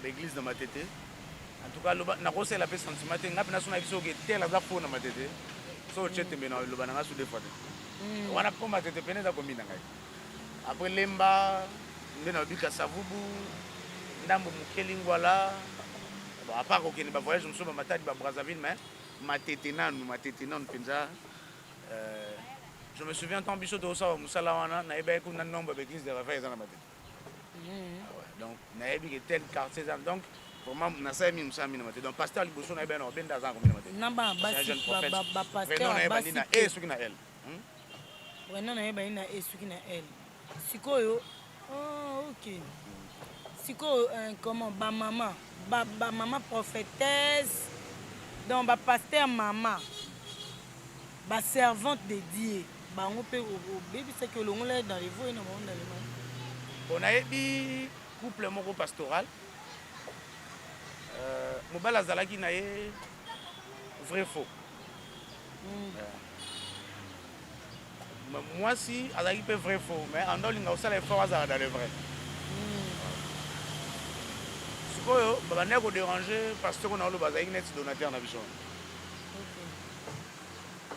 Église dans ma tête. En tout cas, na kose la pe sentiment te ngapi naso na biso ke tela za fona ma tete. So chete mena lo bananga su defo. Wana po ma tete pene za kombina ngai. Après lemba ndena bika savubu ndambo mukeli ngwala. Bon à part que ne ba voyage muso ba matadi ba Brazzaville mais ma tete nanu penza je me souviens tant biso de ça musala wana na eba ko na nombre d'église de réveil dans ma tête. Donc na ebi que tel quartier donc vraiment na sa mi musa mi na donc pasteur liboso na eba na obenda za ko mi na mate namba basi ba pasteur basi na e suki na elle wena na eba ina e suki na elle sikoyo oh OK sikoyo comment ba maman prophétesse donc ba pasteur maman ba servante de Dieu ba on peut baby c'est que le on est dans les voies dans les mains on a ebi couple moko pastoral mobala azalaki na ye vrai faux moi si azalaki pe vrai faux mais andolinga osala effort azala dans le vrai sikoyo babandeki kodéranger pasteur na oloba azalaki neti donateur na biso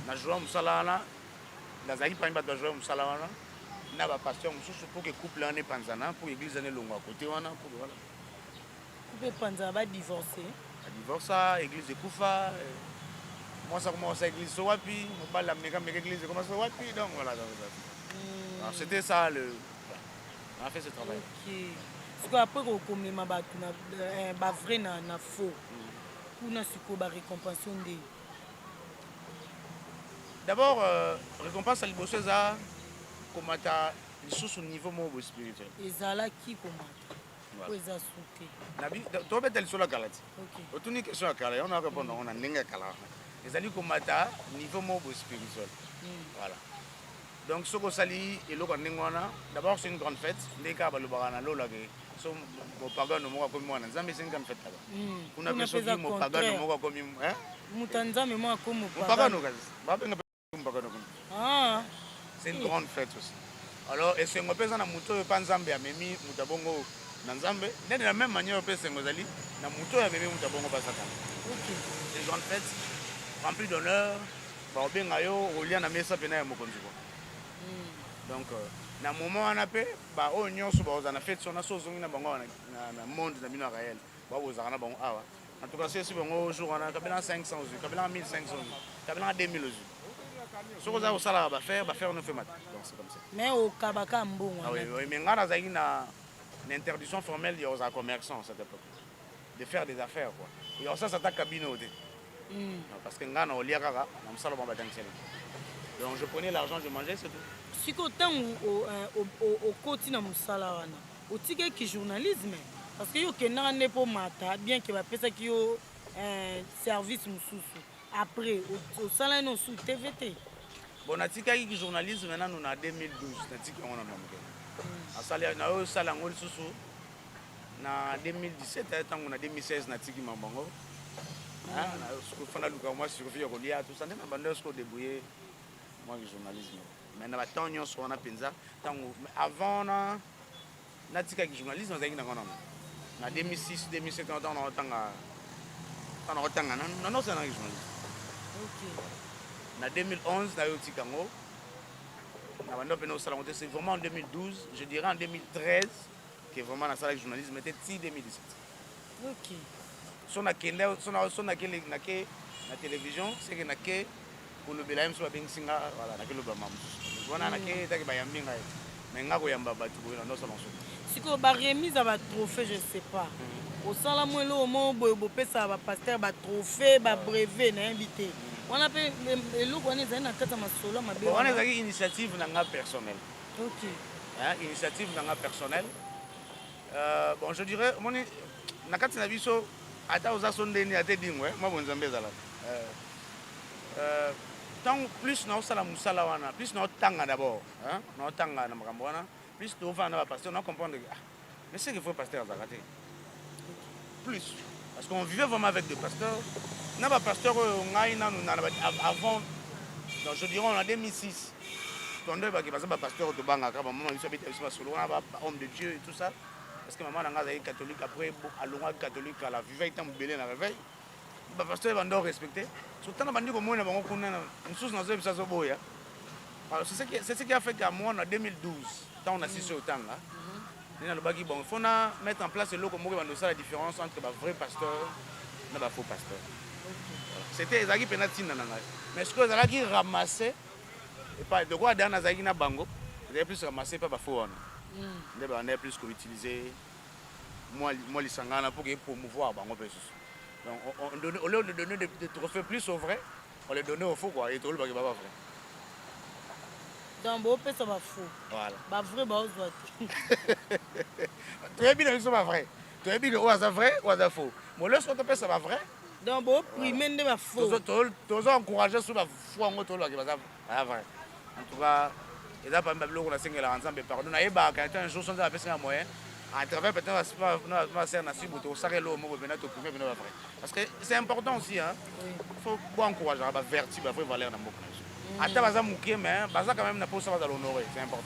na joa mosala wana nazalaki parmi bato bajoa mosala wana na ba pasteur mususu pour que couple ane panzana pour église ane longo à côté wana pour voilà couple panzana ba divorcer a divorce église de Koufa moi ça commence à église wapi mobala meka église commence wapi donc voilà alors c'était ça le on a fait ce travail OK parce que après ko mema ba tuna ba vrai na faux kuna siko ba récompense ndé d'abord récompense à liboso za komata lisusu niveau moko spirituel ezalaki komata ko eza souté nabi to beta lisolo kala ti otuni question kala on a répondre on a ndenge kala ezali komata niveau moko spirituel voilà donc soko sali eloko ndenge wana d'abord c'est une grande fête ndeka balobaka na lola ke so mo pagano moko komi mwana nzambe c'est une grande fête là kuna peso ki mo pagano moko komi mutanzame moko komi pagano kazi babenga pagano c'est une grande fête aussi. Alors, et c'est un peu ça, na muto pas nzambe ya memi mutabongo na nzambe. De la même manière, peu c'est ngozali na muto ya memi mutabongo pas satan. OK. C'est une grande fête remplie d'honneur. Ba obenga yo olia na mesa pena ya mokonzi ko. Donc na moment on appelle ba o nyonso ba ozana fête sona so zongi na bango na monde na bino réel. Ba ozana na bango awa. En tout cas, c'est bon jour on a kabela 500 euros, kabela 1500 euros, kabela 2000 euros. Ce que vous allez faire, nous fait mal. Donc c'est comme ça. Mais au Kabaka Mbongo. Ah oui, mais on a une interdiction formelle aux commerçants à cette époque de faire des affaires quoi. Et ça s'attaque à Bino. Parce que ngana oliakara, on sala bomba dansel. Donc je prenais l'argent, je mangeais c'est tout. Si qu'autant au quotidien musala wana. Au tigé qui journalisme parce que yo kena ne po mata bien que va penser que yo service mususu. Après, au salaire non sous TVT. Bon, natika qui journalisme maintenant nous en 2012, natika on a nommé. À salaire na au salaire ngol susu na 2017 tant on a 2016 natika mambango. Ah, na ce que fana luka moi sur via kolia tout ça na bandeur ce ko débrouiller moi le journalisme. Mais na baton nyon so na penza tant avant na natika qui journalisme on zaki na ngona. Na 2006 2007 on a tanga non c'est un journaliste. OK. En 2011, c'est vraiment en 2012, je dirais en 2013, que vraiment la salle de journalisme était 2017. OK. Si on a la télévision, c'est qu'on a pour le BLM sur la Bensinga, voilà, on a mais on a si on a remise à votre trophée, je ne sais pas. osala mo eloko moko boye bopesaka bapaster batrophée babrevet nayebi te wana mpe eloko wana ezali na kati ya masolo mabe wana ezalaki initiative na nga personnel. ok Initiative na nga personnel. Bon, je dirais moni na kati na biso ata oza so ndeni ate dingwe mwa bonzambe ezala tant plus naosala mosala wana plus naotanga d'abord naotanga na makambo wana plus toofana na bapaster naocomprendre mais c'est qu'il faut pasteur azalaka te plus parce qu'on vivait vraiment avec des pasteurs na bapasteur oyo ngai nanu avant donc je dirais en 2006 tondo ebaki baza bapasteur oyo tobangaka bamama biso abeta biso basolo wana bahomme de Dieu et tout ça parce que maman na ngai azalaki catholique après alongaki catholique ala vivai ntango ebele na réveil bapasteur bando respecté surtout na bandi komona bango kuna mosusu nazoyebi biso azoboya c'est ce qui a fait qu'à moi en 2012 ntango nasisi otanga nde nalobaki bon il faut na mettre en place eloko moko ebanda osala la différence entre bavrai pasteur na bafaux pasteur c'était ezalaki mpena ntina na ngai mais sikoyo ezalaki ramasse epa de quoi adana nazalaki na bango ezalaki plus ramasse mpa bafaux wana nde bandaki plus koutiliser mwa lisangana pour promouvoir bango mpe susu donc au lieu de donner des trophées plus au vrai on les donnait au faux quoi et tolobaki baba vrai donc bopesa bafaux voilà bavrai baozwa te toyebi na biso bavrai toyebi ke oyo aza vrai oyo aza faux molio soko topesa bavrai donc boprime nde bafaux tozo encourage so bafou yango tolobaki baza vrai en tout cas eza parmi babiloko nasengelaka nzambe pardon nayebaka ete un jour so nzambe apesinga moyen à travers peut-être ma sœur Nassi Bouto, ça est l'homme au Bénin, parce que c'est important aussi, hein. Il faut encourager à vertu, à vraie valeur dans mon cas. À ta base mouké, mais base quand même n'a pas ça va l'honorer, c'est important.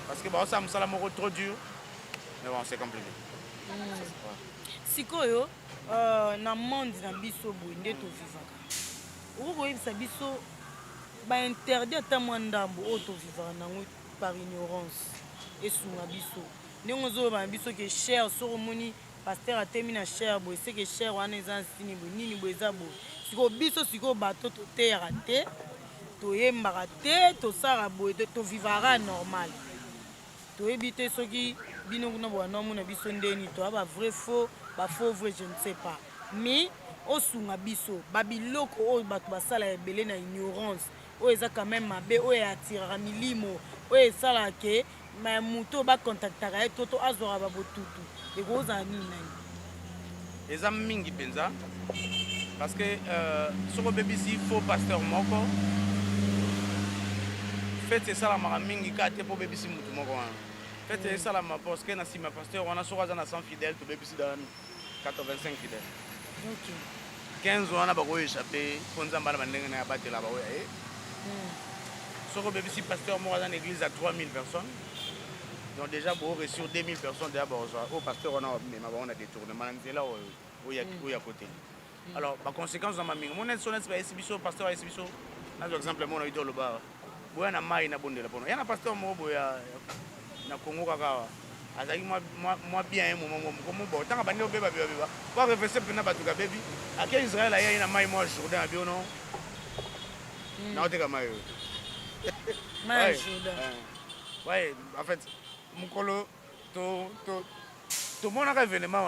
Parce que bah ça me semble trop dur, mais bon c'est compliqué. Sikoyo, na monde na biso boye nde tovivaka. Okoyebisa biso ba interdit ata mwa ndambo oyo tovivaka nango par ignorance esunga biso. Ndenge ozoyeba biso ke cher soko omoni paster atemi na cher boye seke cher wana eza nsini boye nini boye eza boye sikoyo biso sikoyo bato toteyaka te toyembaka te tosalaka boye tovivaka normal toyebi te soki bino kuna bwana omona biso ndeni toya bavrai faux bafaux vrai je ne sais pas mais osunga biso babiloko oyo bato basala ebele na ignorance oyo eza quand même mabe oyo atiraka milimo oyo esalaka ke mais moto bacontactaka ye toto azwaka babotutu ekozala nini nani eza mingi mpenza parce que soko obebisi faux pasteur moko fete esalamaka mingi kaka te mpo obebisi motu moko wana fete esalama parce que na nsima pasteur wana soko aza na 100 fidèle tobebisi dans 85 fidèle 15 wana bakoéchappe mpo nzambe ana bandenge na ya batela baoya ye soko obebisi pasteur moko aza na église à 3000 personnes. Donc déjà, pour réussir 2000 personnes, déjà, au pasteur, on a détournement, on a à côté. Alors, par conséquent, dans ma mine, mon aide sonne, c'est le pasteur, c'est par exemple, mon aide le bar. Il y a un maï, il y a un pasteur, il y a un Congo, moi bien, comme bon, tant que vous avez pas réfléchir pour n'abattre le bébé. À quel Israël, il y a un maï, moi, Jourdain, à Biono. Non, t'es comme maï. Ouais, en fait. Mukolo to monaka événement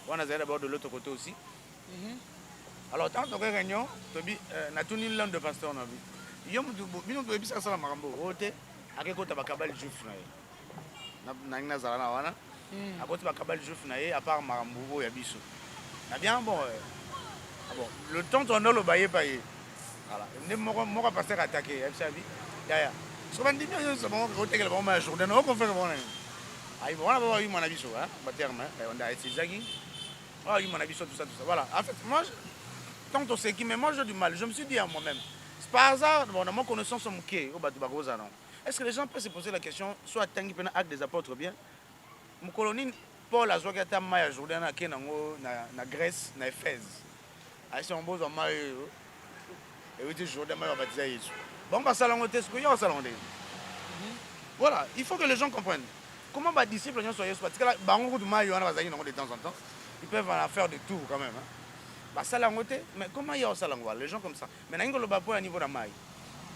wana zali d'abord de l'autre côté aussi. Alors tant que réunion tobi na tuni l'un de pasteur na vie yo bino to ebisa sala makambo ote akekota bakabali juif na na zala na wana akoti bakabali juif na ye à part makambo oyo ya biso na bien bon le temps on le baye paye voilà ne moko pasteur attaqué absabi ya so bandi bien so bon côté que le bon journée no qu'on fait bon ah bon on a eu mon avis sur hein terme on a essayé zagi ah eu mon avis sur tout ça voilà en fait moi tant on sait qui mais moi j'ai du mal je me suis dit à moi-même c'est par hasard bon dans mon connaissance au mouké au batu baroza non est-ce que les gens peuvent se poser la question soit tangi pena acte des apôtres bien mon colonie Paul a joué à Maya Jourdain na kenango na Grèce na Éphèse ah c'est un beau homme et oui Jourdain m'a baptisé Jésus bon bah ça l'on teste que yo ça l'on dit voilà il faut que les gens comprennent comment les disciples soient parce que là bango de mayo on va de temps en temps ils peuvent en faire des tours quand même hein bah ça l'on mais comment il y a ça l'on les gens comme ça mais n'ingo le bapo à niveau de maille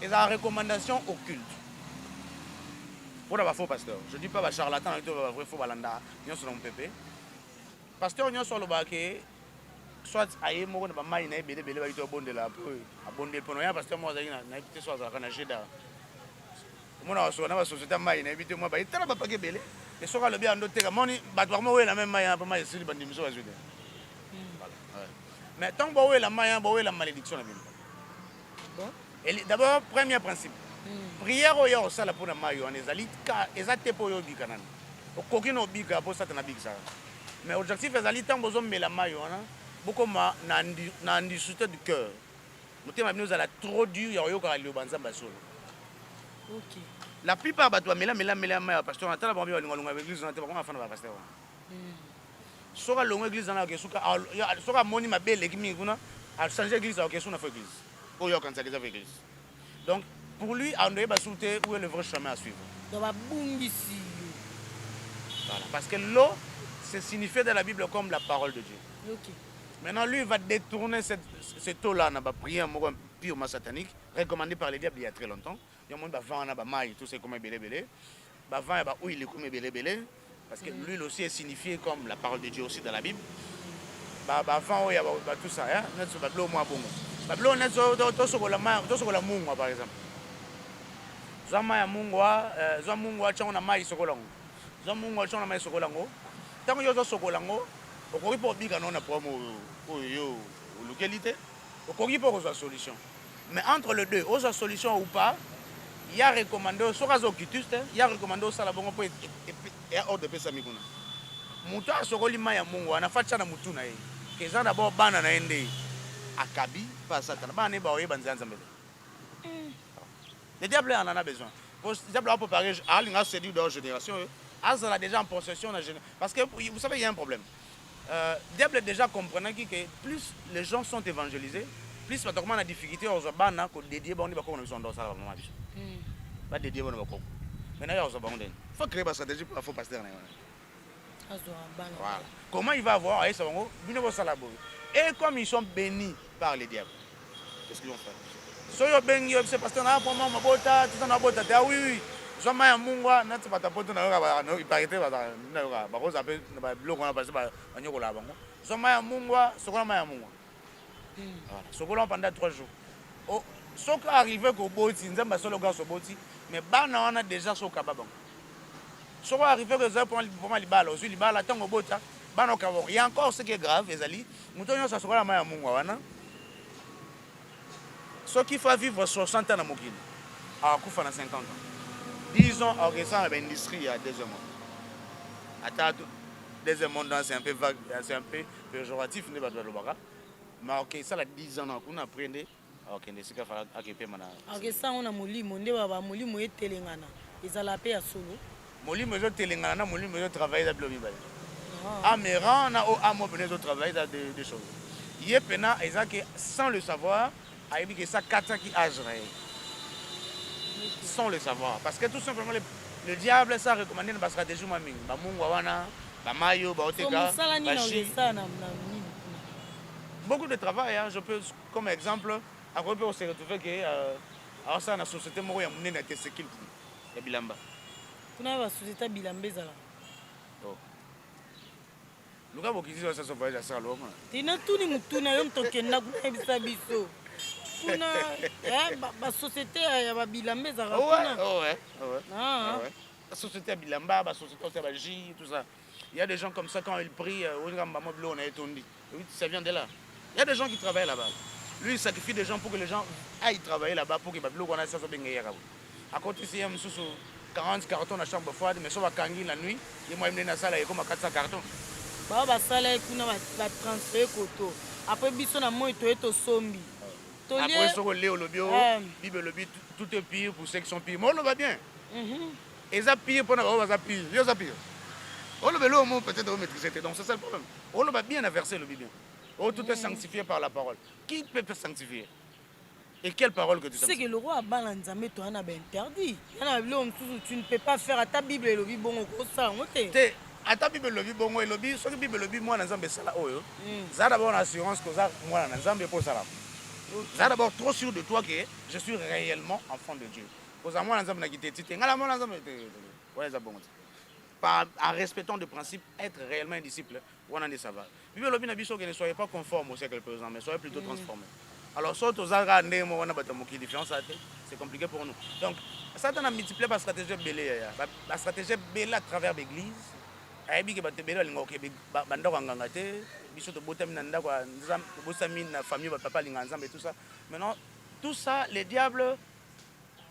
et la recommandation occulte pour la faux pasteur je dis pas bah charlatan et tout vrai faux balanda bien selon pépé pasteur nyonso alobaka ke soit aye moko na bamai na ye belebele bayiti abondela abondeli mpono ya pasteur moko azalaki nayebi te so azalaka na jeda omona basoka na basosiété ya mai nayebi te mwa bayitala bapaki ebele e soki alobi yando teka moni bato bakoma oyela me mai mpo mai esili bandimi so bazwi te mais ntango bawela mai bawela malédiction na bino d'abord premier principe prière oyo ya kosala mpona mai wana eza te mpo oyo obika nani okoki na obika mpo satana abikisaka mais objectif ezali ntango bozomela mai wana bokoma na industrie du cœur motema bino ezala trop dur ya koyokaka liloba nzambe ya solo la plupart bato bamela mai ya pasteur atala bango balingwalingwa baeglise wana te bakoma afana bapasteur wana soki alongo église wana soki amoni mabe eleki mingi kuna achange église akoke suna fo église oyo akanisaka eza fo église donc pour lui andoyeba sur te où est le vrai chemin à suivre voilà parce que l'eau c'est signifié dans la Bible comme la parole de Dieu maintenant lui il va détourner cette eau là na ba prière moko purement satanique recommandé par les diables il y a très longtemps il y a monde ba vent na ba mai tout c'est comme belé ba vent et ba huile comme belé parce que l'huile aussi est signifiée comme la parole de Dieu aussi dans la Bible. Bah vent il y a tout ça hein, net so ba blo moi bongo. Ba blo net so to so la mungwa par exemple. Zama ya mungwa, zo mungwa changa na mai sokolango. Zo mungwa changa na mai sokolango. Tango yo zo sokolango, okoki po bika non na promo oyo localité. Okoki po ko solution. Mais entre les deux, aux solution ou pas, il y a recommandé sur les occupants, il y a recommandé ça la bonne pour et hors de pesa mikuna. Muta sokoli maya mungu anafacha na mutu na yeye. Keza d'abord bana na ende akabi pas satana bana ba oyeba nzanza mbele. Le diable en a besoin. Le diable a préparé à l'inga séduit dans génération. Azala déjà en possession de la génération parce que vous savez il y a un problème. Le diable déjà comprenant que plus les gens sont évangélisés, plus va a difficulté aux bana ko dédier bandi ba ko na bisondo sala ba mama biso. Ba dédier bana ba ko. Maintenant il faut créer une stratégie pour faire passer. Voilà. Comment il va avoir et comme ils sont bénis par les diables, qu'est-ce qu'ils vont faire? Si ils sont bénis, c'est parce que oui, jamais mungwa na tsapa tapoto na no iparité ba ba ko zape ba bloko na passer ba nyokola bango. Jamais mungwa, sokola maya mungwa. Voilà, sokola pendant 3 jours. Oh, soka arrivé ko boti nzamba solo ga so boti. Mais bana wana déjà so kababang. So arrivé que ça pour moi libala, aussi libala tango bota, bana kabo. Il y a encore ce qui est grave, ezali, mutonyo sa sokola maya mungwa wana. Ce qui faut vivre 60 ans na mokili. A kufa na 50 ans. Disons que ça la industrie il y a 2 mois. Attends, 2 mois c'est un peu vague, c'est un peu péjoratif ne pas de lobaka. Mais OK, ça la 10 ans on apprendre. OK, ndesika fala akepe mana. OK, ça on a molimo nde baba molimo etelengana. Ezala pe ya solo. Molimo ezo telengana na molimo ezo travailler da blomi bale. Améran na o amo bené ezo travailler da des choses. Yé pena ezake sans le savoir, aibi que ça 4 ans qui agerait. Sans le savoir parce que tout simplement le diable ça recommandé na stratégie moi mingi. Ba mungu wana, ba mayo, ba oteka. Beaucoup de travail hein, je peux comme exemple après on se retrouver que alors ça na société moko ya munene na tesekil ya bilamba kuna ba société bilamba ezala oh luka bokisi ça so voyage ça lo mona tina tuni mutuna yo mtokenda kuna bisa biso kuna ba société ya ba bilamba ezala kuna ouais la société ya bilamba ba société ya ba J tout ça il y a des gens comme ça quand ils prient on ngamba moblo on a étondi oui ça vient de là. Il y a des gens qui travaillent là-bas. Lui, il sacrifie des gens pour que les gens aillent travailler là-bas pour que les gens aient ça. À côté, il y a 40 cartons dans la chambre froide, mais si on va kangi la nuit, il y a une salle avec 400 cartons. Bah, salle avec une transfert koto. Après, biso na moi to eto sombi. Après, sur le Léo Lobio, Bible Lobby, tout est pire pour ceux qui sont pires. Mais on va bien. Et ça pire pour nous, on va pire. Il y a ça pire. On va le mot peut-être maîtriser. Donc c'est ça le problème. On va bien inverser le bien. Oh, tout est sanctifié par la parole. Qui peut te sanctifier? Et quelle parole que tu sanctifies? C'est que le roi a balanzamé, toi, on a interdit. Tu ne peux pas faire à ta Bible et le Bible bon au ça. À ta Bible le Bible bon et le Bible, ce que Bible le Bible moi dans Zambie ça là oh yo. Ça d'abord l'assurance que ça moi dans Zambie pour ça là. Ça d'abord trop sûr de toi que je suis réellement enfant de Dieu. Pour ça moi dans Zambie na quitté tité. Ngala moi dans Zambie. Ouais ça bon. en respectant des principes, être réellement un disciple, on en est ça va. Puis le bien que ne soyez pas conforme au siècle présent, mais soyez plutôt transformés. Alors, soit aux arts, c'est compliqué pour nous. Donc, ça a multiplié la stratégie belée. La stratégie belée à travers l'église. Ayebi ke bato belo linga ke bandako nganga te biso to botami na ndako bosami na famille ba papa linga nzambe tout ça. Maintenant tout ça les diables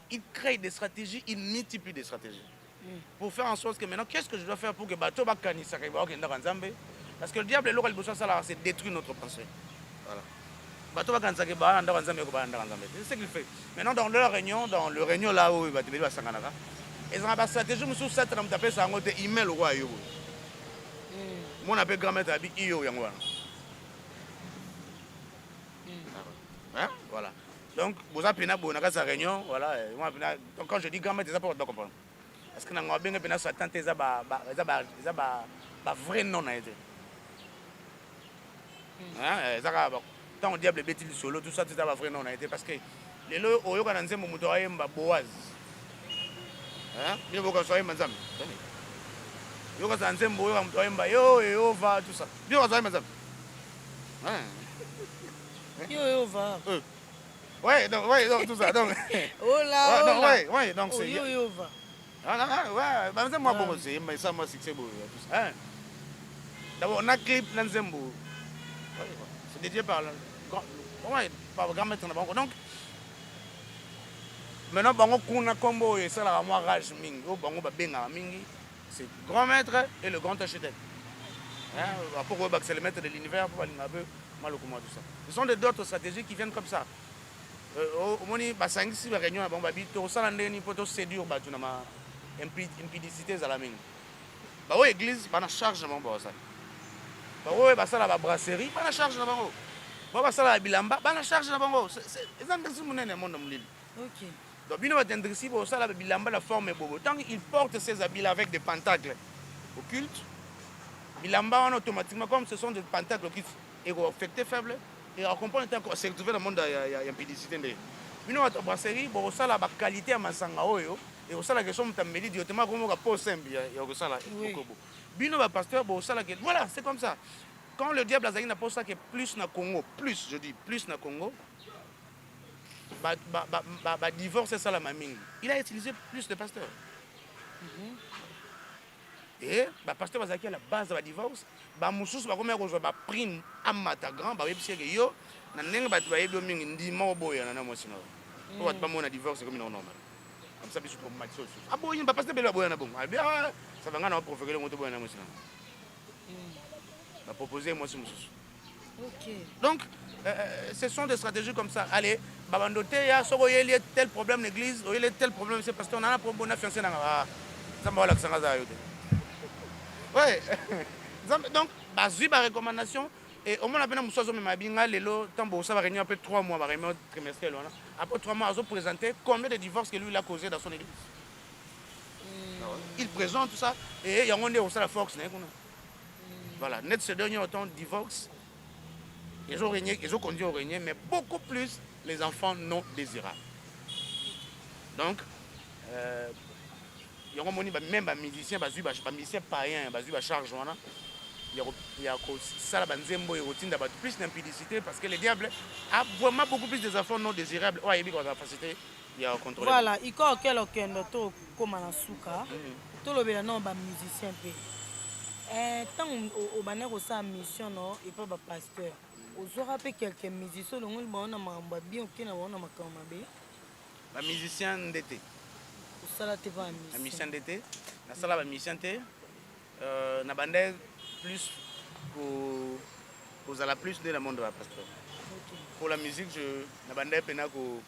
ils créent des stratégies, ils multiplient des stratégies. Pour faire en sorte que maintenant qu'est-ce que je dois faire pour que bato ba kanisa ke ba okenda nzambe parce que le diable local bossa ça c'est détruire notre pensée. Voilà. Bato ba kanisa ke ba ndako nzambe ko ba ndako nzambe. C'est ce qu'il fait. Maintenant dans leur réunion là où bato belo sanganaka ils ont une stratégie musu ça na mtape ça ngote email roi yo. Mon appelle grand-mère habite Iyo Yangwana. Voilà. Donc, vous avez une sa réunion. Voilà. Donc, quand je dis grand-mère, c'est ça pour comprendre. Parce que nous avons bien Satan, c'est un vrai nom. Tant on diable bêtise solo, tout ça, c'est un vrai nom. Parce que les lots, au Yoga Nanzem, on a Boaz. Il faut qu'on soit un yo ko sanzembo yo mtu aimba yo va tout ça bio ça mazam yo va ouais donc tout ça donc oh là ouais donc c'est yo va ouais bah moi bon c'est mais ça moi c'est beau tout ça d'abord on a clip dans Zembo c'est dédié par par grand maître donc maintenant bango kuna combo et ça la moi rage mingi o bango ba benga mingi. C'est le grand maître et le grand architecte. Pourquoi c'est le maître de l'univers, pour aller tout ça. Ce sont d'autres stratégies qui viennent comme ça. Au moment où Basangi va réunion, on va dire que ça l'année pour séduire, impudicité à la main. Bah oui, église, pas na charge de mon boss. Bah oui, bah ça la brasserie, pas na charge de mon boss. Bah ça la bilamba, pas na charge de mon boss. C'est un des choses qui monde l'île. Ok. Donc, il va être ça, la forme est beau. Tant qu'il porte ses habits avec des pentacles occultes, Bilamba, automatiquement, comme ce sont des pentacles occultes, ils vont affecter faible, et on comprend que c'est retrouvé dans le monde, il y a une pédicité. Mais nous, notre brasserie, ça la qualité à Masanga, et ça la question de méditer, directement, comme on a posé, il y a ça là. Bino, pasteur, voilà, c'est comme ça. Quand le diable a posé ça, que plus na Congo, plus, je dis, plus na Congo, divorce, c'est ça la mamine. Il a utilisé plus de pasteurs. Et le pasteur va à la base de la divorce. Moussous va comme un prime à mata grand, bah parce que yo, na nenga ba tuba yedo mingi ndi mo boya na mo sino. Ko ba mo na divorce comme normal. Comme ça biso comme match. Ah boya ba pasteur bela boya na bon. Ah bien ça va ngana proférer le moto boya na mo sino. Va proposer moi moussous. OK. Donc ce sont des stratégies comme ça. Allez, babandote ya soko yeli tel problème l'église, il y a tel problème c'est parce qu'on a un problème na fiancé na ça m'a la sanga za yote. Ouais. Donc bazui ba recommandation et au moins la musozo me mabinga lelo tambo ça va réunir après 3 mois, va réunion trimestrielle là. Après 3 mois, ils ont présenté combien de divorces que lui il a causé dans son église. Il présente tout ça et il y a on est au la force né. Voilà, net ce dernier autant divorce. Ils ont régné, ils ont conduit au régné, mais beaucoup plus les enfants non désirables. Donc, il y a même des musiciens, des musiciens païens, des charges. Il y a ça, plus d'impudicité parce que le diable a vraiment beaucoup plus des enfants non désirables. Il y a facilité, il y a contrôle. Voilà, il y a quelqu'un qui comme à souka, tout le monde est musicien. Tant au banner au sa mission, il peut pas pasteur. Vous aurez quelques musiciens, on a bien ok na on a makamabé. La musicien d'été. Ça te va la musicien d'été. La salle la musicien d'été. Na bandé plus pour la plus de la monde de la pasteur. Pour la musique, je na bandé pena ko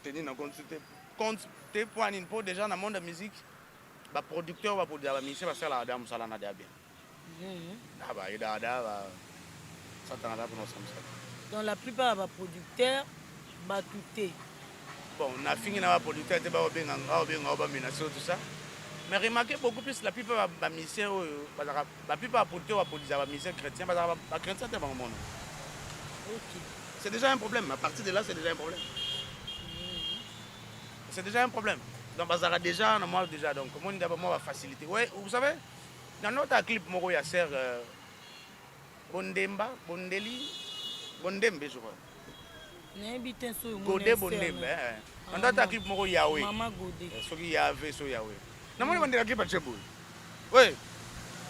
tenir na compte point pour déjà dans le monde de la musique. Ba producteur va pour la musicien va faire la dame ça là na bien. Ah bah il a donc la plupart des producteurs sont tout. Bon, on a fini avec les producteurs, tout ça. Mais remarquez beaucoup plus la plupart des musiciens, la plupart des producteurs des musiciens chrétiens, les chrétiens sont dans le monde. C'est déjà un problème. À partir de là, c'est déjà un problème. C'est déjà un problème. Donc, Bazara déjà, moi déjà, donc, comment on d'abord va faciliter. Ouais, vous savez, dans notre clip, Moro, il y a Serre Bondemba, Bondeli, Bondembe, je crois. Godé Bondembe. Dans notre clip, Moro, Yahweh. Maman Godé. Ce qui Yahweh, so Yahweh. Non, moi, je vais clip à Tchébou. Oui.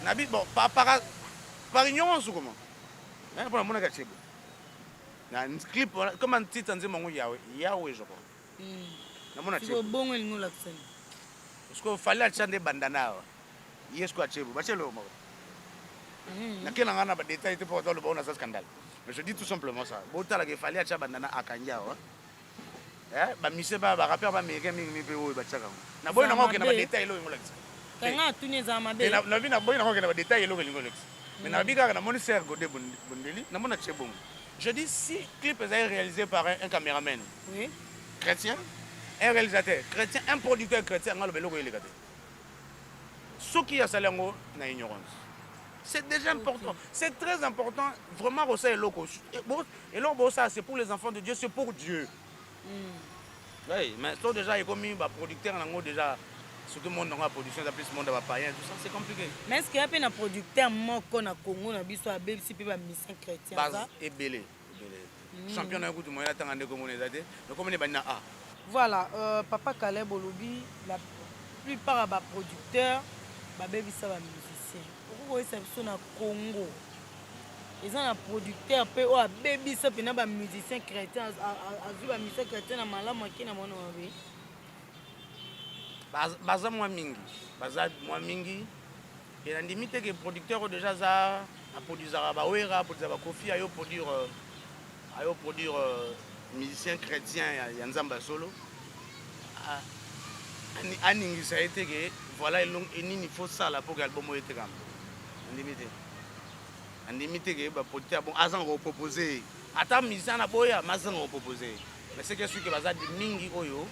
Nabi, bon, par ignorance ou comment? Pour le monde à Tchébou. Un clip, comme un titre, on dit Yahweh. Yahweh, je crois. C'est bon, il nous l'accent. Parce qu'il fallait acheter des bandanas. Il y a ce qu'on a acheté. Naquel an, on a des détails pour le bon scandale. Mais je dis tout simplement ça. Il fallait acheter des bandanas à Kanya. Bah, monsieur, bah, rappeur, bah, américain, mais péo, bah, tchaka. Na boy, n'a pas des détails là, il me Quand on a tout les amabé. Na vie, na boy, n'a pas des détails là, il me mais na vie, quand on a mon serre Godé Bondeli, na mon acheté bon. Je dis si clip est réalisé par un caméraman chrétien, un réalisateur chrétien, un producteur chrétien, on a le vélo il est gâté. Ce qui a salé en na ignorance. C'est déjà important. C'est très important. Vraiment, ça est loco. Et là, ça, c'est pour les enfants de Dieu, c'est pour Dieu. Oui, mais toi déjà, il y a comme un producteur, déjà, surtout le monde dans la production, plus le monde va païen, tout ça, c'est compliqué. Mais est-ce qu'il y a un producteur moko na Congo, na biso à BBC, puis un mission chrétien? Base et belé. Champion d'un coup de moyen, tant comme on est allé. Donc, comme on est maintenant, voilà, Papa Caleb Olobi, la plupart des producteurs, baby ça va musicien. Pourquoi ça sont na Congo? Ils ont un producteur, puis oh baby ça puis na ba musicien chrétien, a vu ba musicien chrétien na malama qui na mona wabi. Baza moi mingi. Et la limite que les producteurs déjà ça a produit Zarabawera, produire Kofi, ayo produire musicien chrétien Yanzamba solo. Aningi ça a été que voilà il faut ça là pour que l'album ait été comme limité. En limité que les producteurs bon azan reproposer. Attends musicien na boya, mazan reproposer. Mais c'est que sûr que baza de mingi oyo.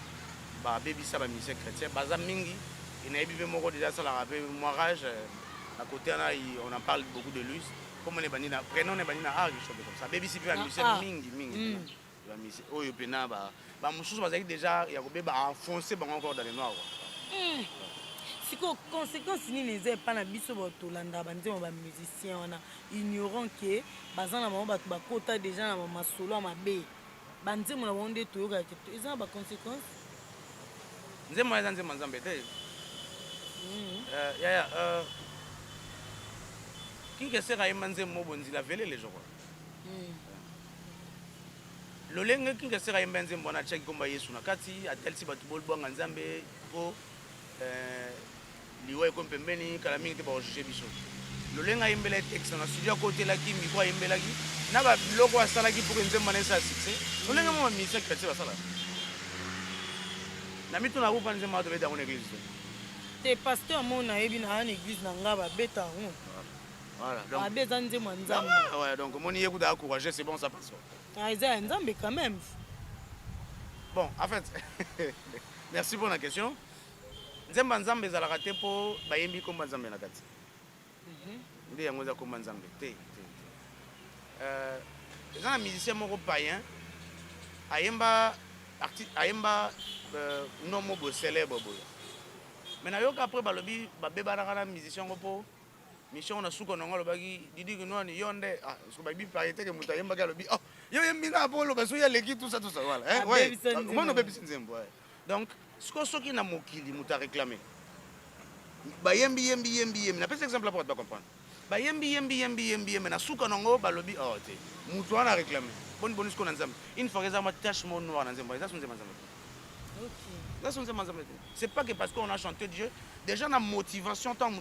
Bah baby ça va musicien chrétien baza mingi il n'a pas moko déjà ça la rappel moirage à côté on en parle beaucoup de lui comme on est banni na prénom on est banni na art comme ça baby si va musicien mingi va musicien oyo pena ba mususu bazaki déjà ya ko be ba enfoncer ba encore dans les noirs si ko conséquence ni les pas na biso ba tolanda banzema ba musicien wana ignorant que bazan na mama ba kota déjà na mama solo mabe banzema na wonde toyoka ke ils ont ba conséquence. Nzembo eza nzembo nzambe te yaya kinkesera ayemba nzembo obonzila velele je crois lolenge kinkesera ayemba nzembo wana atiaki komba yesu na kati atelisi bato bolibwanga nzambe mpo liwa ekomi pembeni kala mingi te baojuge biso lolenge ayembela texte na studio akotelaki mikro ayembelaki na babiloko asalaki mpo ke nzembo wana esa succès lolenge mo bamisien chrétien basala nami tuna rupa nzembo ato beta en église te pasteur mo na yebi na en église na nga ba beta ngo voilà donc abeza nzembo nzambe ouais donc moni yekuta encourager c'est bon ça passe Isa nzambe quand même bon en fait merci pour la question nzembo nzambe za la raté po bayembi komba nzambe na kati ndi yango za komba nzambe te les un musicien moko païen ayemba non mo célèbre boy mais na yoka après balobi babeba na musicien ko mission na suko na ngolo baki didi que non yonde so babi parité que muta yemba galobi oh yo yembina polo baso ya leki tout ça voilà hein ouais moi no bebi nzembo donc ce qui na mokili muta réclamer ba yembi na pese exemple pour pas comprendre ba yembi mais na suko na ngolo balobi oh te mutu ana réclamer bon ce qu'on a nzambe une fois que ça ma tache mon noir na nzembo ça son nzembo c'est pas que parce qu'on a chanté Dieu déjà la motivation tant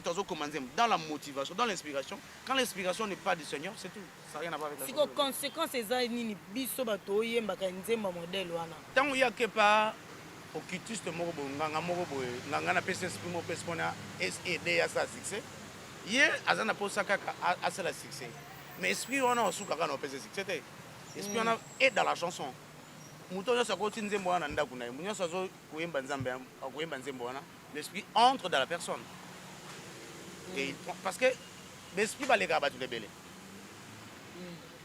dans la motivation dans l'inspiration quand l'inspiration n'est pas du Seigneur c'est tout ça n'a rien à voir avec la chose. Si conséquence c'est nini biso bato yembaka nzembo modèle wana tant il y a que pas occultiste moko nganga moko boye nganga na pese esprit pespona aider à ça succès hier azana posaka à ça la succès mais esprit wana osuka kana pese succès esprit wana est dans la chanson muto nyonso akoti nzembo wana ndako na ye nyonso azo koyemba nzambe akoyemba nzembo wana l'esprit entre dans la personne et parce que l'esprit baleka bato lebele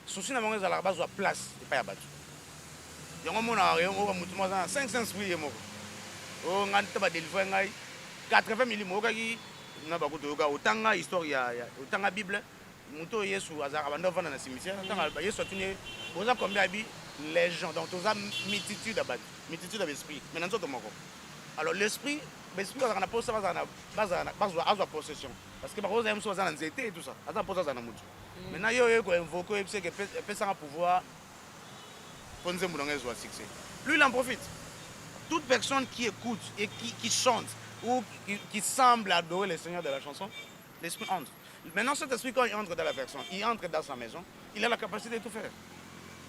souci na bango ezalaka bazwa place epai ya bato yango mona yango mutu mo aza na 500 esprit ye moko o nganta ba délivrer ngai 80 milimo okaki nga bakuto yoka otanga histoire ya otanga bible muto yesu azaka banda vanda na cimetière tanga yesu atuni boza combien abi les gens donc toza multitude d'esprit mais nanzo to moko alors l'esprit bazaka na posa bazwa possession parce que bakoza yemso bazana nzete et tout ça aza posa za na mutu maintenant yo ko invoquer c'est que pesa pouvoir pour nous avoir succès. Lui, il en profite. Toute personne qui écoute et qui chante ou qui semble adorer le Seigneur de la chanson, l'esprit entre. Maintenant, cet esprit, quand il entre dans la personne, il entre dans sa maison, il a la capacité de tout faire.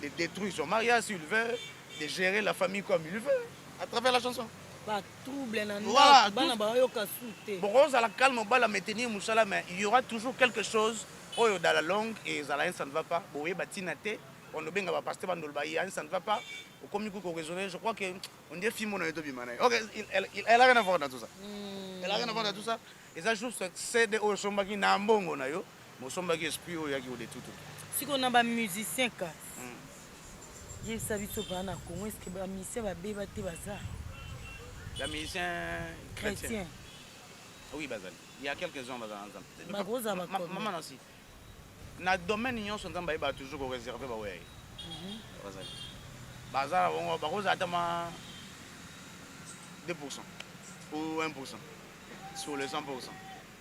De détruire son mariage s'il veut, de gérer la famille comme il veut, à travers la chanson. Pas trouble, voilà. Bon, à la calme, on va la maintenir, mais il y aura toujours quelque chose dans la langue et ça ne va pas. Bon, on ne va pas ça ne va pas. Je crois qu'on dit film on est elle a rien à voir dans tout ça. Elle a rien à voir dans tout ça. Et ça juste c'est des somba qui na mbongo na yo, mo somba qui esprit o yaki o de tout. Si on a ba musicien ka. Je savais so ba na Congo est-ce que ba musicien ba beba te baza. La musicien chrétien. Oui, bazali. Il y a quelques-uns bazali. Maman aussi. Na domaine nyonso nzamba ba toujours réservé ba ouais. Bazali. Bazala on ba koza atama 2% ou 1% sur les 100%.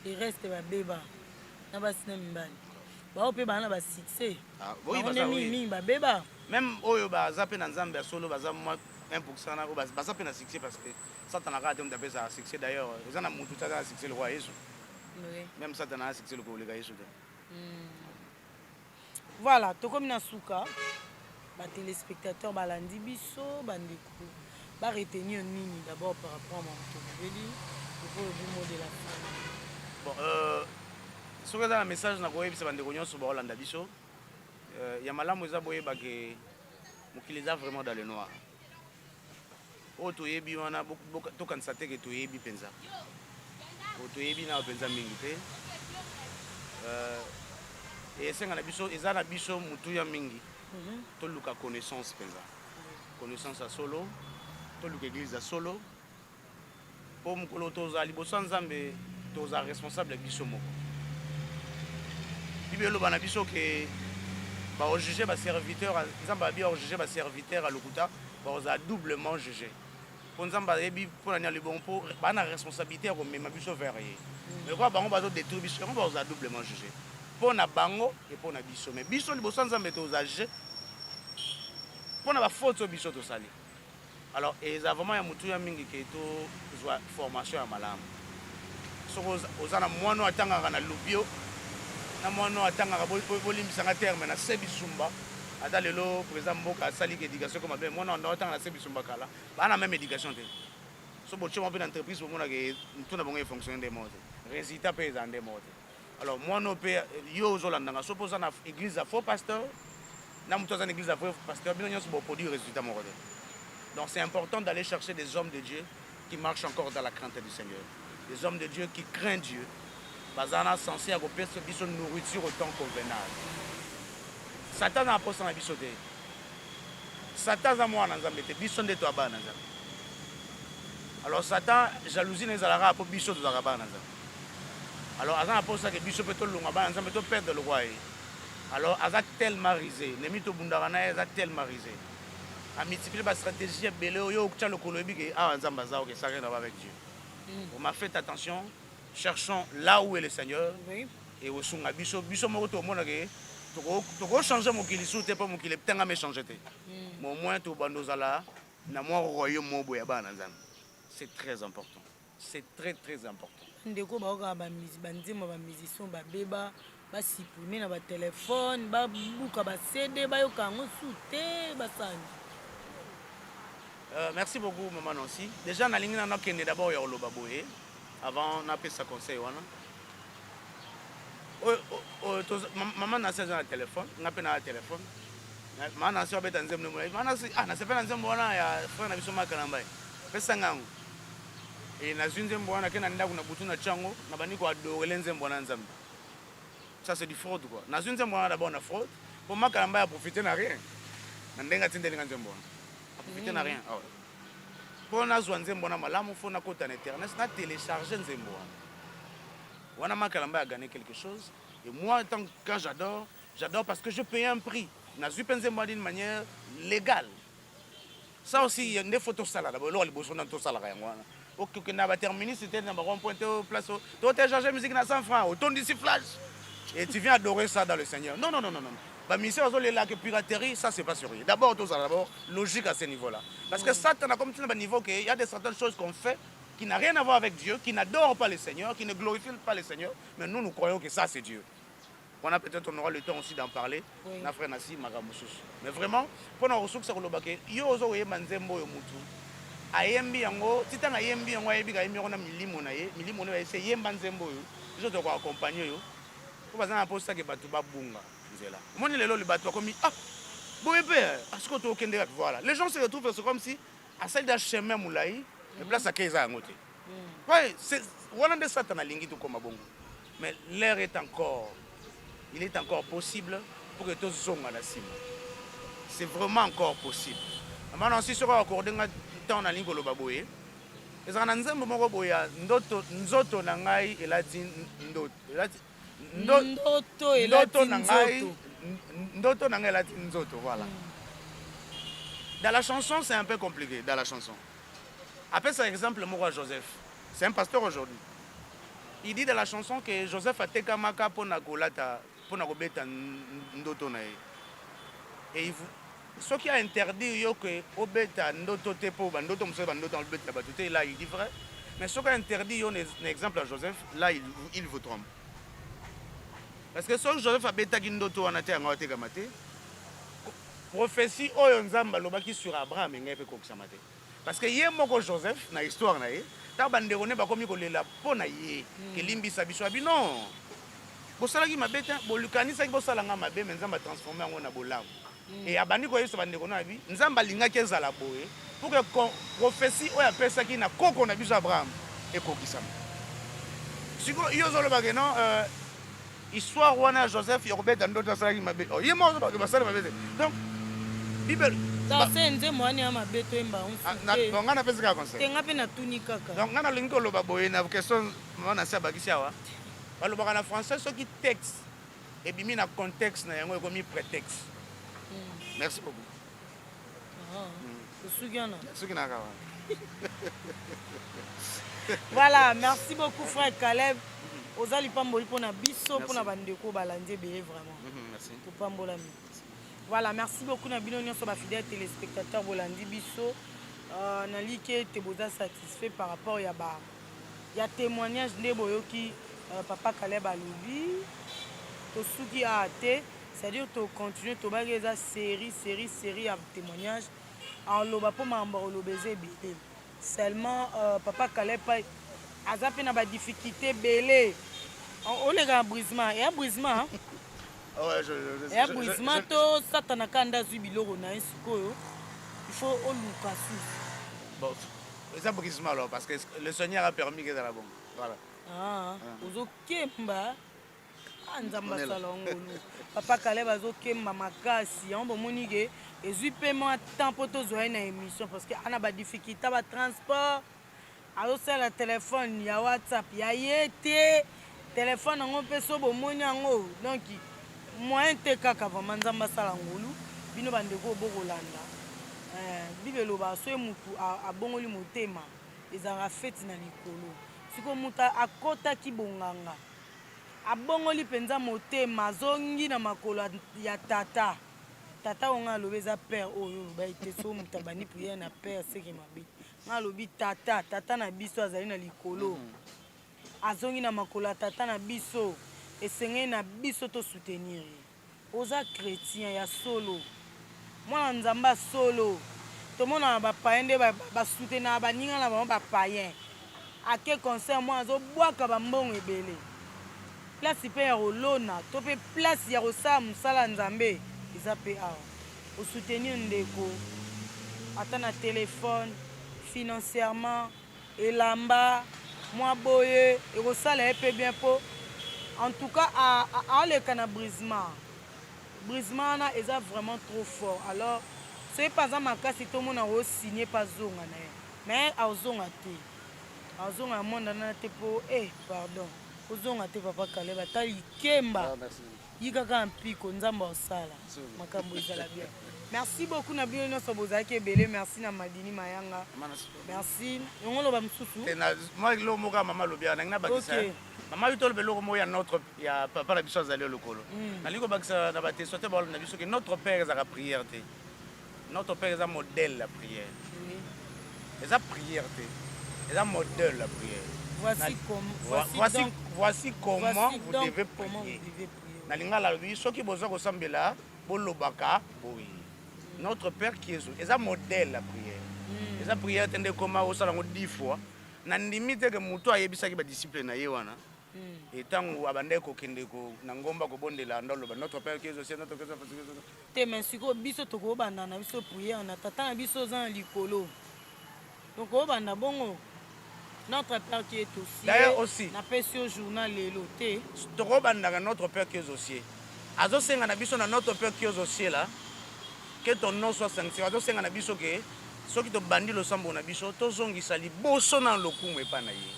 Il reste ba beba. Na ba sinemibali. Ba ope ba na ba succès. Ah oui bazali. Ni ba beba. Même oyo ba zape na nzamba solo baza 1% na ba zape na succès parce que Satan a raté d'appeler ça succès d'ailleurs. Les gens ont montré ça succès le roi Jésus. Même Satan a succès le collègue Jésus. Voilà, tout comme na souka, les téléspectateurs balandi biso bandeko ba retenir nini d'abord par rapport à mon tombeli pour le mot de la fin. Bon ce que dans le message na koyebisa bandeko nyonso ba Holanda biso ya malamu eza boyeba ke mokili eza vraiment dans le noir. O toyebi wana to kanisa te ke toyebi penza. O toyebi na penza mingi te. Et c'est na biso ezana biso mutu ya mingi to luka connaissance penza connaissance à solo to luka église à solo po mukolo toza liboso nzambe toza responsable biso moko bibelo bana biso ke ba o juger ba serviteur nzamba bi o juger ba serviteur à lokuta ba oza doublement jugé po nzamba yebi po na le bon po bana responsabilité ko mema biso vers ye mais quoi bango ba zo détruire biso ba oza doublement jugé pour na bango et pour na biso mais biso liboso nzambe tozaje pour na ba faute biso to sali alors et ça vraiment ya mutu ya mingi ke to zwa formation ya malamu so ozana mwana atanga na lubio na mwana atanga bolimbisanga terme na sebisumba ata lelo président mboka sali ke éducation comme bien mwana atanga na sebisumba kala bana même éducation te so bocho mo pe entreprise bomona ke tuna bongo fonctionner des modes résultat pe za des modes. Alors moi no pe yo zolanda so poza na église à faux pasteur na muto za église à faux pasteur bien nyonso bo produire résultat mo. Donc c'est important d'aller chercher des hommes de Dieu qui marchent encore dans la crainte du Seigneur. Des hommes de Dieu qui craignent Dieu. Bazana censé à repérer ce nourriture au temps convenable. Satan a posé na biso te. Satan za moi na nzambe te biso nde to aba na nzambe. Alors Satan jalousie ne zalara po biso to zaka ba na nzambe. Alors, Azan a posé ça que Bishop est tout le monde, ensemble tout perdre le roi. Alors, Azan tellement risé, les mythes bundarana, Azan tellement risé. A multiplié la stratégie, belé, yo, tcha le colobi, que ah, Azan baza, que ça rien à voir avec Dieu. On m'a fait attention, cherchons là où est le Seigneur. Et au son, Bishop, moi, tout le monde, tu vas changer mon qu'il soute, pas mon qu'il est peut-être à m'échanger. Mais au moins, tout le monde là, na moi, royaume, mon boyaba, Azan. C'est très important. C'est très, très important. Ndeko baoka ba banzima ba musicien ba beba ba supprimer na ba téléphone ba buka ba CD ba yoka ngo soute ba sani. Merci beaucoup maman Nancy. Déjà na lingi na kende d'abord ya loba boye avant na pesa conseil wana. Maman Nancy a un téléphone, na pe na téléphone. Maman Nancy a beta nzembo mo. Maman Nancy na se pe na nzembo wana ya frère na biso makalamba. Pesa ngango. Et na nzembo wana ke na ndaku na butu na chango na baniko adorele nzembo na nzambe. Ça c'est du fraude quoi. Na nzembo wana d'abord na fraude. Pour makalamba ya profiter na rien. Na ndenga tindeli nzembo wana. A profiter na rien. Ah ouais. Pour nazwa nzembo na malamu faut na kota na internet na télécharger nzembo wana makalamba a gagné quelque chose et moi tant quand j'adore parce que je paye un prix nazwi pe nzembo d'une manière légale ça aussi il des photos sala d'abord le bosso na to sala yango wana OK que na ba terminer c'était na ba rond point au place to télécharger musique na 100 francs autant d'ici flash et tu viens adorer ça dans le Seigneur non bah mission les lacs piraterie ça c'est pas sérieux d'abord tout ça d'abord logique à ce niveau là parce que ça t'en a comme tu n'as niveau qu'il y a des certaines choses qu'on fait qui n'a rien à voir avec Dieu qui n'adorent pas le Seigneur qui ne glorifient pas le Seigneur mais nous croyons que ça c'est Dieu on a peut-être on aura le temps aussi d'en parler na frère Nassi Magamusus mais vraiment pour nos ressources sur le baquet yo ozo ye manzembo yo mutu ayembi yango titanga ayembi yango ayebi ka yembi on a milimo na c'est yemba nzembo yo je te accompagner yo pour bazana posta ke batu babunga nzela moni lelo le bato comme ah boyepe est-ce que tu okende voilà les gens se retrouvent c'est comme si à celle d'un chemin moulai mais place à keza ngote ouais c'est voilà de satan lingi tout comme bongo mais l'air est encore il est encore possible pour que tous zonga na sima c'est vraiment encore possible maintenant si sera accordé temps na lingo lo baboye ezana nzembo moko boya nzoto na ngai elati ndoto na ngai elati nzoto voilà dans la chanson c'est un peu compliqué dans la chanson après par exemple moko Joseph c'est un pasteur aujourd'hui il dit dans la chanson que Joseph a tekamaka pona kolata pona kobeta ndoto na ye et ce qui a interdit yo que obeta ndoto te po bandoto muso bandoto obeta batute là il dit vrai mais ce qui a interdit yo un exemple à Joseph là il vous trompe parce que ce que Joseph a beta ki ndoto wana te ngwa te kamate prophétie oyo nzamba lobaki sur Abraham ngai pe kokisama te parce que ye moko Joseph na histoire na ye ta bandeko ne bakomi kolela pona ye ke limbisa biso abi non bosalaki mabeta bolukanisaki bosalanga mabe mais nzamba transformer yango na bolamu et abandi koyebisa bandeko na bi nzamba alingaki ezala boye pour que prophétie oyo apesaki na koko na biso Abraham ekokisama siko yo ozolobake non histoire wana Joseph yokobeta ndoto asalaki mabe ye mo ozolobake basala mabe te donc bible c'est nzembo wani ya mabe toyemba donc nga napesika conseil tenga mpe natuni kaka donc nga nalingi koloba boye na question wana si abakisi awa balobaka na français soki texte ebimi na contexte na yango ekomi prétexte merci beaucoup voilà merci beaucoup frère Caleb ozali pamboli mpona biso mpona bandeko balandi ebele vraiment topambolami voilà merci beaucoup na bino nyonso bafidèle téléspectateur bolandi biso naliki ete boza satisfait par rapport ya témoignage nde boyoki papa Caleb alobi tosuki a te c'est-à-dire to continuer to bagi eza série ya témoignage aloba po mamba olobeze ebele seulement papa Caleb aza pe na ba difficulté belé oleka na brisement ya brisement ya brisement to satana kanda zwi biloko na ye sikoyo il faut oluka susu bon eza brisement alors parce que le Seigneur a permis que ezala bon voilà ozokemba nzambe asala ngolu papa Caleb azokemba makasi yango bomoni ke ezwi mpe mwa temps mpo tozwa ye na émission parce que ana badifficulté batransport azosala telefone ya whatsapp ya ye te telefone yango mpe so bomoni yango donc moyen te kaka vraimen nzambe asala ngolu bino bandeko bokolanda bible eloba so ye mutu abongoli motema ezalaka feti na likolo siko mutu akotaki bonganga abongoli mpenza motema azongi na makolo ya tata oyo nga alobi eza père oyo olobai te so moto abandi priere na père seke mabe nga alobi tata na biso azali na likolo azongi na makolo ya tata na biso esengeli na biso tosoutenir ye oza chrétien ya solo mwana nzambe ya solo tomonana bapayen nde basoutenaka baninga na bango bapayen ake concert mwana azobwaka bambongo ebele place mpe ya kolona to mpe place ya kosala mosala nzambe eza mpe awa osoutenir ndeko ata na telefone financièrement elamba mwa boye ekosala ye mpe bien mpo en tout cas aoleka na brisement wana eza vraiment trop fort alors soki mpe aza makasi tomona osigné mpe azonga na ye mais azonga te azonga monda na te po pardon ozonga te papa Caleb ata likemba yi kaka mpiko nzambe osala makambo ezala bien. Merci beaucoup na bino nyonso bozalaki ebele. Merci na Madini Mayanga. Merci yongo loba mosusu moi lo moka mama lobia na ngina bakisa mama yutolo beloko mo ya notre ya papa na biso azali lokolo nalingo bakisa na bate sote bolo na biso que notre père ezaka prière te notre père est un modèle la prière eza prière te eza modèle la prière. Voici comment vous devez prier. Nalinga la lobi soki boza kosambela bolobaka boyi. Notre Père qui est eza modèle la prière. Eza prière tende koma osala ngo 10 fois. Na ndimite ke mutu ayebisaki ba discipline na ye wana. Et tango abande ko kende ko na ngomba ko bondela ndalo ba notre Père qui est aussi notre Père. Te mesiko biso toko banda na biso prière na tata na biso za likolo. Donc o banda bongo notre Père qui est aussi. D'ailleurs aussi. Na pesi au journal lelo te. Toko banda notre Père qui est aussi. Azo senga na biso na notre Père qui est aussi là. Que ton nom soit sanctifié. Azo senga na biso ke soki to bandi lo sambo na biso to zongisa liboso na lokumu epa na ye.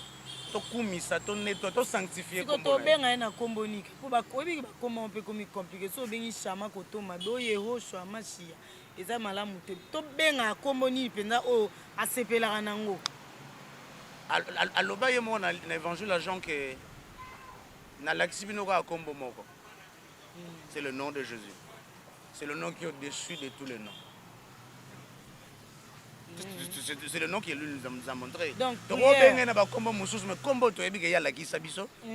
To kumisa to netto to sanctifier comme to benga na kombonika po ba kobi ba comment on peut comme compliqué so bengi chama ko to mabe yero shwa mashia eza malamu te to benga komboni penza o asepela nango aloba ye mo na évangile Jean que na laksibino ka kombo moko. C'est le nom de Jésus. C'est le nom qui est au-dessus de tous les noms. C'est le nom qui nous a montré. Donc, c'est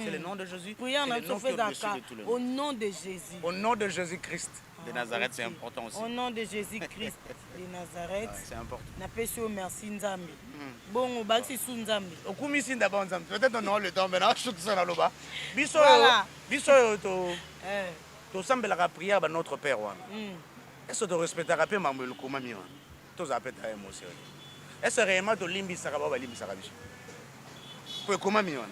le nom de Jésus. Au nom de Jésus. Au nom de Jésus-Christ de Nazareth, c'est important aussi. Au nom de Jésus-Christ de Nazareth. C'est important. Merci Nzambi. Bon, Baxi sous Nzambi. Peut-être on aura le temps maintenant. Biso, to sambela ka prière ba notre Père wana. Est-ce que tu respecteras pas mambo le komami wana? Tous appeta émotion. Est-ce réellement to limbisa ka ba limbisa ka biso? Pour komami wana.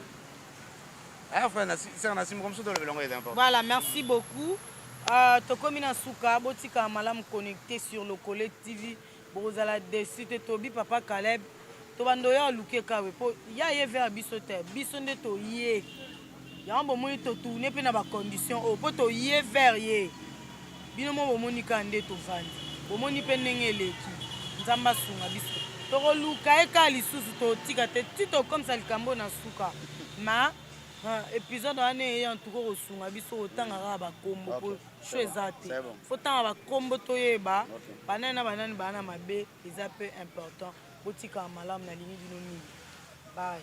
Ah frère na c'est na sim comme ça le longo est important. Voilà, merci beaucoup. To komina suka botika malam connecté sur le Collet TV. Bozala dessus te tobi papa Caleb. To bando ya luke kawe po ya ye vers biso te. Biso nde to ye. Yambo moni to tourner pe na ba condition o po to ye vers ye bino mo bomoni kande to vandi bomoni pe ndenge eleki nzamba sunga biso to luka eka lisusu to tika te tito comme ça likambo na suka ma épisode ane en tout cas sunga biso otanga ba kombo po choisate faut tanga ba kombo to yeba banana bana mabe eza peu important botika malam na lingi bino ni bye.